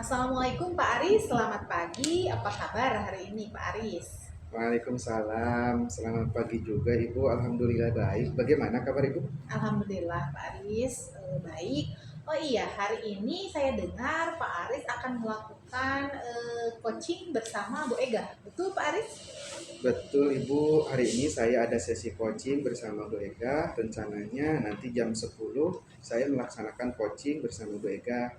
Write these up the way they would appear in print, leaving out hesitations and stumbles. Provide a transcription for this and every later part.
Assalamualaikum Pak Aris, selamat pagi. Apa kabar hari ini Pak Aris? Waalaikumsalam, selamat pagi juga Ibu. Alhamdulillah baik. Bagaimana kabar Ibu? Alhamdulillah Pak Aris baik. Oh iya, hari ini saya dengar Pak Aris akan melakukan coaching bersama Bu Ega. Betul Pak Aris? Betul Ibu, hari ini saya ada sesi coaching bersama Bu Ega. Rencananya nanti jam 10 saya melaksanakan coaching bersama Bu Ega.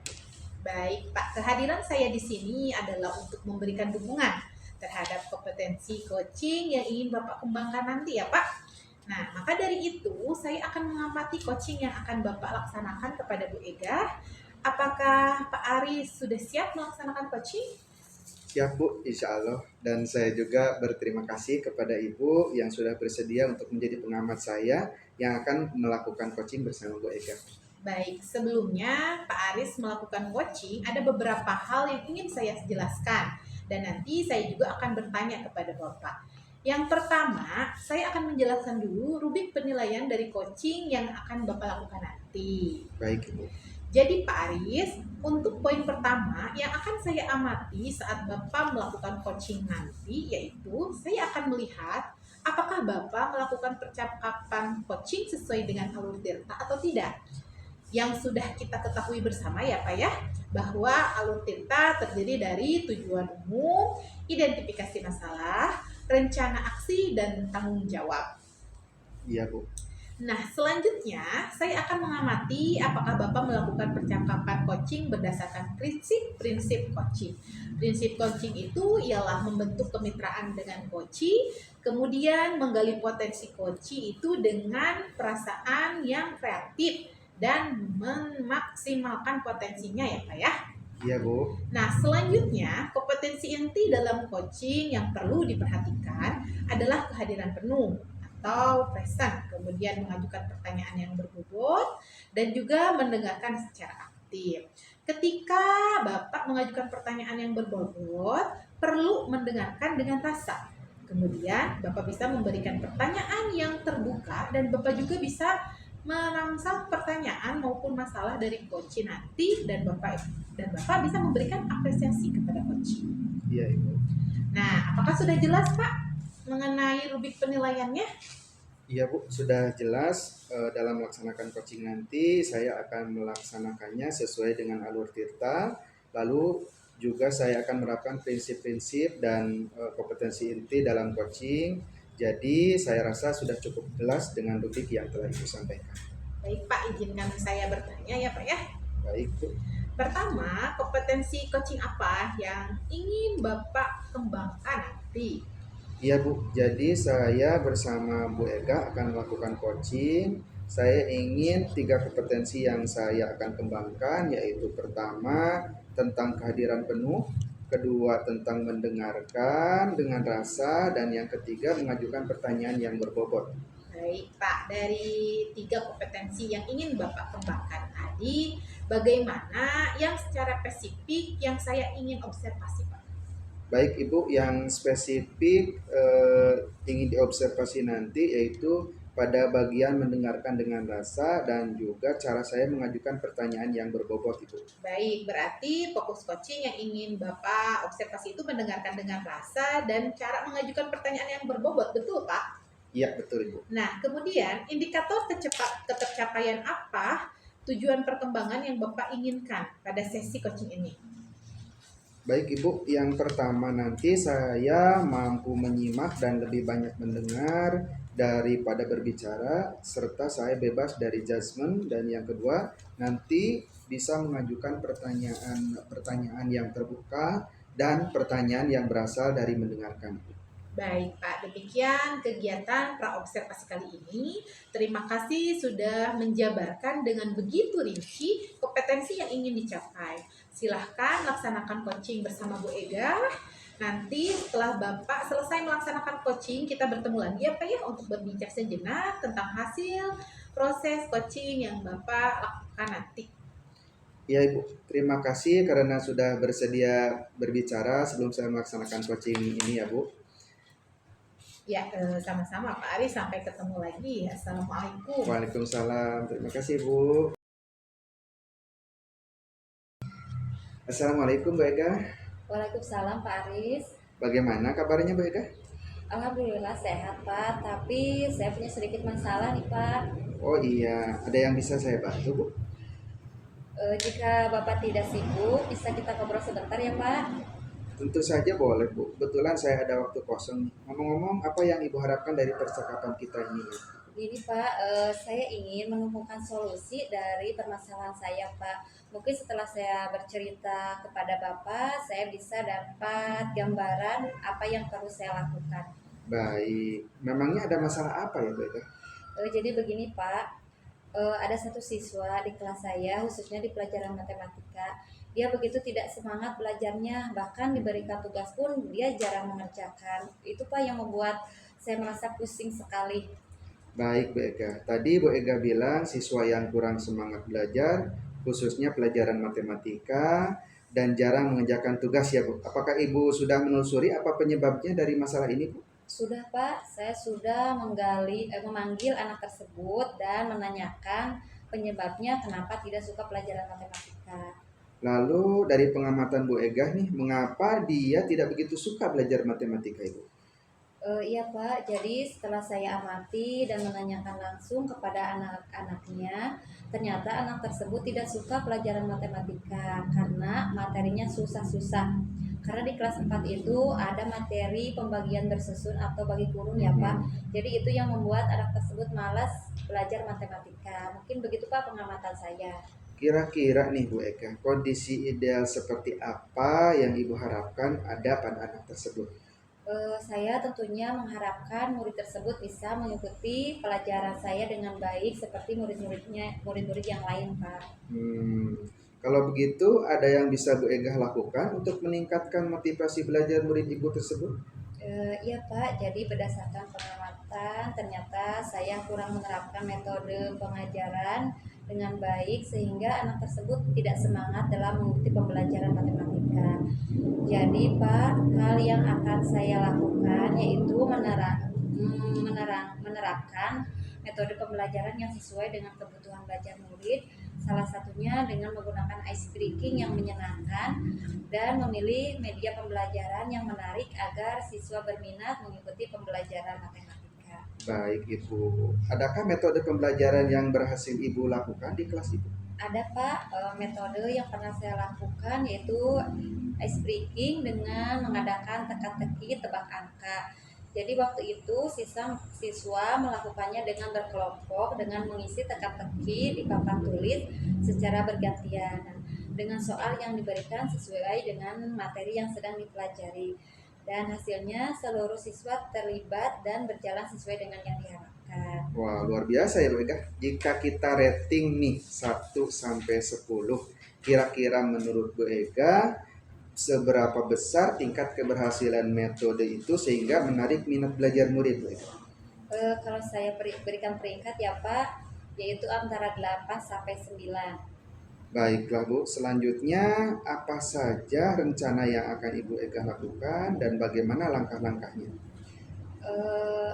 Baik Pak, kehadiran saya di sini adalah untuk memberikan dukungan terhadap kompetensi coaching yang ingin Bapak kembangkan nanti ya Pak. Nah, maka dari itu saya akan mengamati coaching yang akan Bapak laksanakan kepada Bu Ega. Apakah Pak Aris sudah siap melaksanakan coaching? Siap Bu, insya Allah. Dan saya juga berterima kasih kepada Ibu yang sudah bersedia untuk menjadi pengamat saya yang akan melakukan coaching bersama Bu Ega. Baik, sebelumnya Pak Aris melakukan coaching, ada beberapa hal yang ingin saya jelaskan. Dan nanti saya juga akan bertanya kepada Bapak. Yang pertama, saya akan menjelaskan dulu rubrik penilaian dari coaching yang akan Bapak lakukan nanti. Baik Ibu. Jadi Pak Aris, untuk poin pertama yang akan saya amati saat Bapak melakukan coaching nanti, yaitu saya akan melihat apakah Bapak melakukan percakapan coaching sesuai dengan alur Tirta atau tidak. Yang sudah kita ketahui bersama ya Pak ya, bahwa alur Tirta terdiri dari tujuan umum, identifikasi masalah, rencana aksi, dan tanggung jawab. Iya Bu. Nah, selanjutnya saya akan mengamati apakah Bapak melakukan percakapan coaching berdasarkan prinsip-prinsip coaching. Prinsip coaching itu ialah membentuk kemitraan dengan coaching, kemudian menggali potensi coaching itu dengan perasaan yang kreatif dan memaksimalkan potensinya ya Pak ya. Iya Bu. Nah, selanjutnya kompetensi inti dalam coaching yang perlu diperhatikan adalah kehadiran penuh atau present, kemudian mengajukan pertanyaan yang berbobot dan juga mendengarkan secara aktif. Ketika Bapak mengajukan pertanyaan yang berbobot, perlu mendengarkan dengan rasa. Kemudian Bapak bisa memberikan pertanyaan yang terbuka dan Bapak juga bisa merangsang pertanyaan maupun masalah dari coach nanti dan Bapak bisa memberikan apresiasi kepada coach. Iya Ibu. Nah, apakah sudah jelas Pak mengenai rubrik penilaiannya? Iya Bu, sudah jelas dalam melaksanakan coaching nanti saya akan melaksanakannya sesuai dengan alur Tirta. Lalu juga saya akan menerapkan prinsip-prinsip dan kompetensi inti dalam coaching. Jadi saya rasa sudah cukup jelas dengan rubrik yang telah Ibu sampaikan. Baik Pak, izinkan saya bertanya ya Pak ya. Baik Bu. Pertama, kompetensi coaching apa yang ingin Bapak kembangkan nanti? Iya Bu, jadi saya bersama Bu Ega akan melakukan coaching. Saya ingin 3 kompetensi yang saya akan kembangkan, yaitu pertama tentang kehadiran penuh, kedua tentang mendengarkan dengan rasa, dan yang ketiga mengajukan pertanyaan yang berbobot. Baik Pak, dari 3 kompetensi yang ingin Bapak kembangkan tadi, bagaimana yang secara spesifik yang saya ingin observasi Pak? Baik Ibu, yang spesifik ingin diobservasi nanti yaitu pada bagian mendengarkan dengan rasa dan juga cara saya mengajukan pertanyaan yang berbobot Ibu. Baik, berarti fokus coaching yang ingin Bapak observasi itu mendengarkan dengan rasa dan cara mengajukan pertanyaan yang berbobot, betul Pak? Iya betul Ibu. Nah, kemudian indikator ketercapaian apa tujuan perkembangan yang Bapak inginkan pada sesi coaching ini? Baik Ibu, yang pertama nanti saya mampu menyimak dan lebih banyak mendengar daripada berbicara, serta saya bebas dari judgement. Dan yang kedua, nanti bisa mengajukan pertanyaan yang terbuka dan pertanyaan yang berasal dari mendengarkan. Baik Pak, demikian kegiatan praobservasi kali ini. Terima kasih sudah menjabarkan dengan begitu rinci kompetensi yang ingin dicapai. Silahkan laksanakan coaching bersama Bu Ega. Nanti setelah Bapak selesai melaksanakan coaching, kita bertemu lagi ya Pak ya untuk berbincang sejenak tentang hasil proses coaching yang Bapak lakukan nanti. Ya Ibu, terima kasih karena sudah bersedia berbicara sebelum saya melaksanakan coaching ini ya Bu. Ya, sama-sama Pak Ari. Sampai ketemu lagi. Assalamualaikum. Waalaikumsalam, terima kasih Bu. Assalamualaikum Bu Ega. Waalaikumsalam Pak Aris. Bagaimana kabarnya Bu Ega? Alhamdulillah sehat Pak, tapi saya punya sedikit masalah nih Pak. Oh iya, ada yang bisa saya bantu Bu? Jika Bapak tidak sibuk, bisa kita ngobrol sebentar ya Pak? Tentu saja boleh Bu. Kebetulan saya ada waktu kosong nih. Ngomong-ngomong, apa yang Ibu harapkan dari percakapan kita ini? Gini Pak, saya ingin menemukan solusi dari permasalahan saya Pak. Mungkin setelah saya bercerita kepada Bapak, saya bisa dapat gambaran apa yang perlu saya lakukan. Baik, memangnya ada masalah apa ya Bu Ega? Jadi begini Pak, ada satu siswa di kelas saya, khususnya di pelajaran matematika. Dia begitu tidak semangat belajarnya, bahkan diberikan tugas pun dia jarang mengerjakan. Itu Pak yang membuat saya merasa pusing sekali. Baik Bu Ega, tadi Bu Ega bilang siswa yang kurang semangat belajar, khususnya pelajaran matematika, dan jarang mengerjakan tugas ya Bu. Apakah Ibu sudah menelusuri apa penyebabnya dari masalah ini Bu? Sudah Pak, saya sudah memanggil anak tersebut dan menanyakan penyebabnya kenapa tidak suka pelajaran matematika. Lalu dari pengamatan Bu Ega nih, mengapa dia tidak begitu suka belajar matematika Ibu? Iya Pak, jadi setelah saya amati dan menanyakan langsung kepada anak-anaknya, ternyata anak tersebut tidak suka pelajaran matematika karena materinya susah-susah. Karena di kelas 4 itu ada materi pembagian bersusun atau bagi kurung ya Pak. Jadi itu yang membuat anak tersebut malas belajar matematika. Mungkin begitu Pak pengamatan saya. Kira-kira nih Bu Eka, kondisi ideal seperti apa yang Ibu harapkan ada pada anak tersebut? Saya tentunya mengharapkan murid tersebut bisa mengikuti pelajaran saya dengan baik seperti murid-murid yang lain, Pak. Hmm, kalau begitu ada yang bisa Bu Ega lakukan untuk meningkatkan motivasi belajar murid Ibu tersebut? Iya, Pak. Jadi berdasarkan pengamatan, ternyata saya kurang menerapkan metode pengajaran dengan baik sehingga anak tersebut tidak semangat dalam mengikuti pembelajaran matematika. Jadi, Pak, hal yang akan saya lakukan yaitu menerapkan metode pembelajaran yang sesuai dengan kebutuhan belajar murid, salah satunya dengan menggunakan ice breaking yang menyenangkan dan memilih media pembelajaran yang menarik agar siswa berminat mengikuti pembelajaran matematika. Baik Ibu, adakah metode pembelajaran yang berhasil Ibu lakukan di kelas Ibu? Ada Pak, metode yang pernah saya lakukan yaitu ice breaking dengan mengadakan teka-teki tebak angka. Jadi waktu itu siswa melakukannya dengan berkelompok dengan mengisi teka-teki di papan tulis secara bergantian dengan soal yang diberikan sesuai dengan materi yang sedang dipelajari. Dan hasilnya seluruh siswa terlibat dan berjalan sesuai dengan yang diharapkan. Wah, luar biasa ya Bu Ega. Jika kita rating nih 1 sampai 10, kira-kira menurut Bu Ega seberapa besar tingkat keberhasilan metode itu sehingga menarik minat belajar murid Bu Ega? Kalau saya berikan peringkat ya Pak, yaitu antara 8 sampai 9. Baiklah Bu, selanjutnya apa saja rencana yang akan Ibu Ega lakukan dan bagaimana langkah-langkahnya? Eh,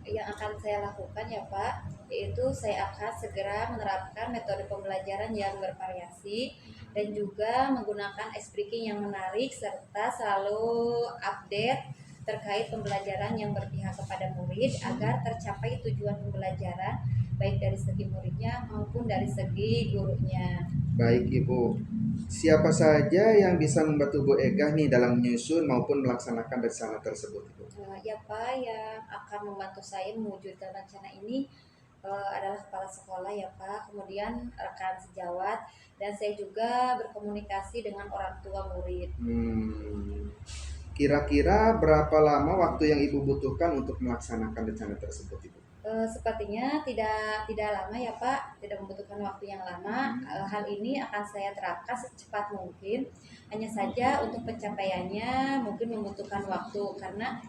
yang akan saya lakukan ya Pak, yaitu saya akan segera menerapkan metode pembelajaran yang bervariasi dan juga menggunakan ice breaking yang menarik serta selalu update terkait pembelajaran yang berpihak kepada murid agar tercapai tujuan pembelajaran baik dari segi muridnya maupun dari segi gurunya. Baik Ibu, siapa saja yang bisa membantu Bu Ega nih dalam menyusun maupun melaksanakan rencana tersebut Ibu? Ya Pak, yang akan membantu saya mewujudkan rencana ini adalah kepala sekolah ya Pak, kemudian rekan sejawat, dan saya juga berkomunikasi dengan orang tua murid. Kira-kira berapa lama waktu yang Ibu butuhkan untuk melaksanakan rencana tersebut Ibu? Sepertinya tidak lama ya Pak, tidak membutuhkan waktu yang lama. Hal ini akan saya terapkan secepat mungkin. Hanya saja untuk pencapaiannya mungkin membutuhkan waktu karena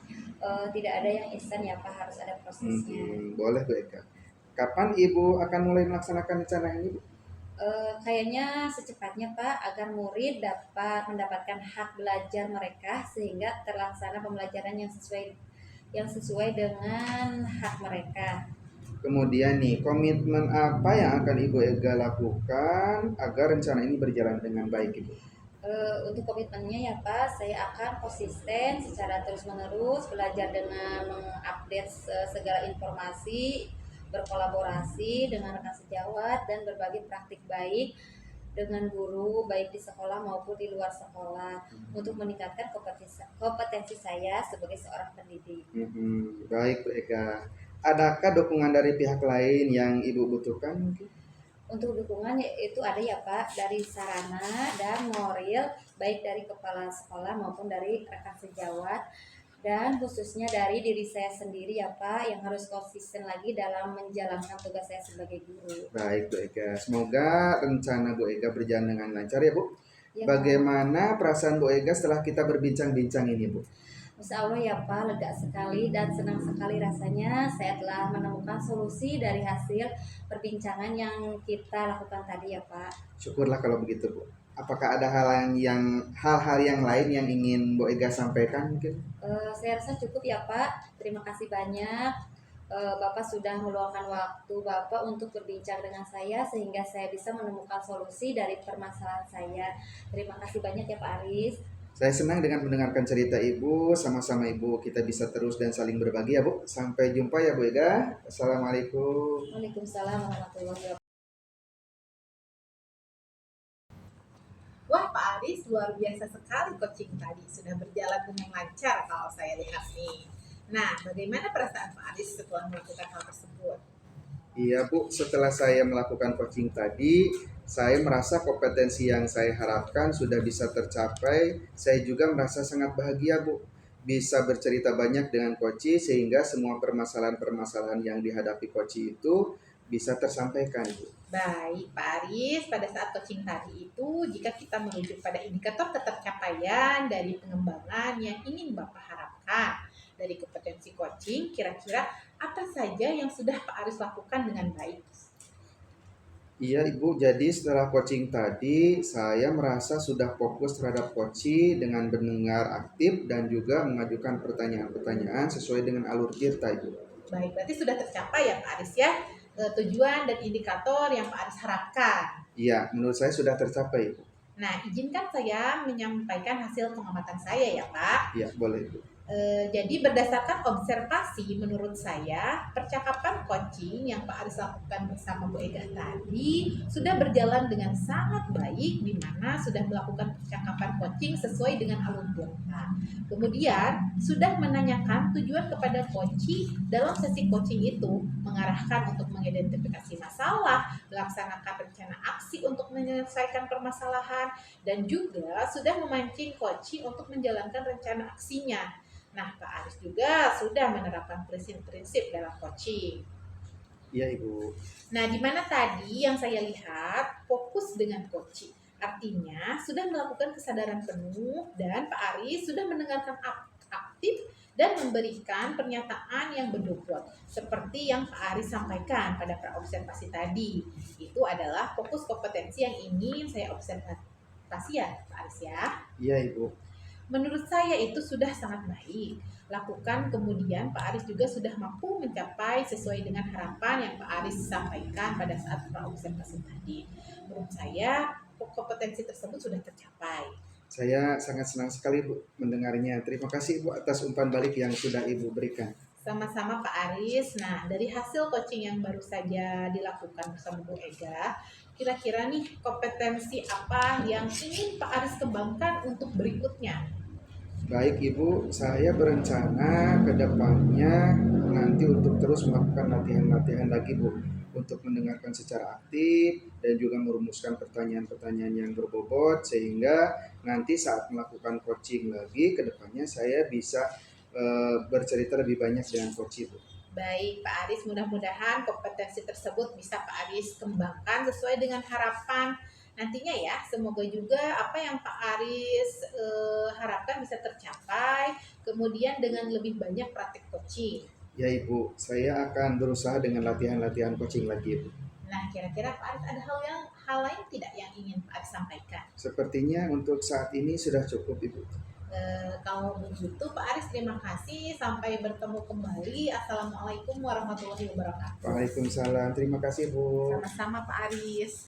tidak ada yang instan ya Pak, harus ada prosesnya. Boleh Bu Eka. Kapan Ibu akan mulai melaksanakan rencana ini Bu? Kayaknya secepatnya Pak, agar murid dapat mendapatkan hak belajar mereka sehingga terlaksana pembelajaran yang sesuai dengan hak mereka. Kemudian nih, komitmen apa yang akan Ibu Ega lakukan agar rencana ini berjalan dengan baik Ibu? Untuk komitmennya ya Pak, saya akan konsisten secara terus-menerus belajar dengan mengupdate segala informasi, berkolaborasi dengan rekan sejawat dan berbagi praktik baik dengan guru baik di sekolah maupun di luar sekolah untuk meningkatkan kompetensi saya sebagai seorang pendidik. Baik Bu Ega. Adakah dukungan dari pihak lain yang Ibu butuhkan mungkin? Untuk dukungan itu ada ya Pak, dari sarana dan moral baik dari kepala sekolah maupun dari rekan sejawat, dan khususnya dari diri saya sendiri ya Pak, yang harus konsisten lagi dalam menjalankan tugas saya sebagai guru. Baik Bu Ega. Semoga rencana Bu Ega berjalan dengan lancar ya Bu. Ya, Pak. Bagaimana perasaan Bu Ega setelah kita berbincang-bincang ini Bu? Masya Allah ya Pak, lega sekali dan senang sekali rasanya saya telah menemukan solusi dari hasil perbincangan yang kita lakukan tadi ya Pak. Syukurlah kalau begitu Bu. Apakah ada hal-hal yang lain yang ingin Bu Ega sampaikan mungkin? Saya rasa cukup ya Pak, terima kasih banyak. Bapak sudah meluangkan waktu Bapak untuk berbincang dengan saya sehingga saya bisa menemukan solusi dari permasalahan saya. Terima kasih banyak ya Pak Aris. Saya senang dengan mendengarkan cerita Ibu. Sama-sama Ibu kita bisa terus dan saling berbagi ya Bu. Sampai jumpa ya Bu Ega. Assalamualaikum. Waalaikumsalam warahmatullahi wabarakatuh. Wah, Pak Aris luar biasa sekali coaching tadi. Sudah berjalan dengan lancar kalau saya lihat nih. Nah, bagaimana perasaan Pak Aris setelah melakukan hal tersebut? Iya Bu, setelah saya melakukan coaching tadi, saya merasa kompetensi yang saya harapkan sudah bisa tercapai. Saya juga merasa sangat bahagia Bu, bisa bercerita banyak dengan Koci sehingga semua permasalahan-permasalahan yang dihadapi Koci itu bisa tersampaikan Bu. Baik, Pak Aris, pada saat coaching tadi itu, jika kita merujuk pada indikator ketercapaian dari pengembangan yang ingin Bapak harapkan dari kompetensi coaching, kira-kira apa saja yang sudah Pak Aris lakukan dengan baik? Iya Ibu, jadi setelah coaching tadi, saya merasa sudah fokus terhadap Koci dengan mendengar aktif dan juga mengajukan pertanyaan-pertanyaan sesuai dengan alur kita Ibu. Baik, berarti sudah tercapai ya Pak Aris ya, tujuan dan indikator yang Pak Aris harapkan. Iya, menurut saya sudah tercapai Ibu. Nah, izinkan saya menyampaikan hasil pengamatan saya ya Pak. Iya, boleh Ibu. Jadi berdasarkan observasi menurut saya percakapan coaching yang Pak Aris lakukan bersama Bu Ega tadi sudah berjalan dengan sangat baik, di mana sudah melakukan percakapan coaching sesuai dengan alur kita. Kemudian sudah menanyakan tujuan kepada coaching dalam sesi coaching itu, mengarahkan untuk mengidentifikasi masalah, melaksanakan rencana aksi untuk menyelesaikan permasalahan, dan juga sudah memancing coaching untuk menjalankan rencana aksinya. Nah, Pak Aris juga sudah menerapkan prinsip-prinsip dalam coaching. Iya Ibu. Nah, di mana tadi yang saya lihat fokus dengan coaching. Artinya sudah melakukan kesadaran penuh dan Pak Aris sudah mendengarkan aktif dan memberikan pernyataan yang berdobot. Seperti yang Pak Aris sampaikan pada praobservasi tadi. Itu adalah fokus kompetensi yang ingin saya observasi ya Pak Aris ya. Iya Ibu. Menurut saya itu sudah sangat baik. Lakukan, kemudian Pak Aris juga sudah mampu mencapai sesuai dengan harapan yang Pak Aris sampaikan pada saat praobservasi tadi. Menurut saya kompetensi tersebut sudah tercapai. Saya sangat senang sekali Bu mendengarnya. Terima kasih Bu atas umpan balik yang sudah Ibu berikan. Sama-sama Pak Aris. Nah, dari hasil coaching yang baru saja dilakukan bersama Bu Ega, kira-kira nih kompetensi apa yang ingin Pak Aris kembangkan untuk berikutnya? Baik Ibu, saya berencana ke depannya nanti untuk terus melakukan latihan-latihan lagi Bu, untuk mendengarkan secara aktif dan juga merumuskan pertanyaan-pertanyaan yang berbobot sehingga nanti saat melakukan coaching lagi ke depannya saya bisa bercerita lebih banyak dengan coach Bu. Baik, Pak Aris, mudah-mudahan kompetensi tersebut bisa Pak Aris kembangkan sesuai dengan harapan nantinya ya. Semoga juga apa yang Pak Aris harapkan bisa tercapai, kemudian dengan lebih banyak praktik coaching. Ya Ibu, saya akan berusaha dengan latihan-latihan coaching lagi Ibu. Nah, kira-kira Pak Aris ada hal lain tidak yang ingin Pak Aris sampaikan? Sepertinya untuk saat ini sudah cukup Ibu. Kalau begitu Pak Aris terima kasih, sampai bertemu kembali. Assalamualaikum warahmatullahi wabarakatuh. Waalaikumsalam, terima kasih Bu. Sama-sama Pak Aris.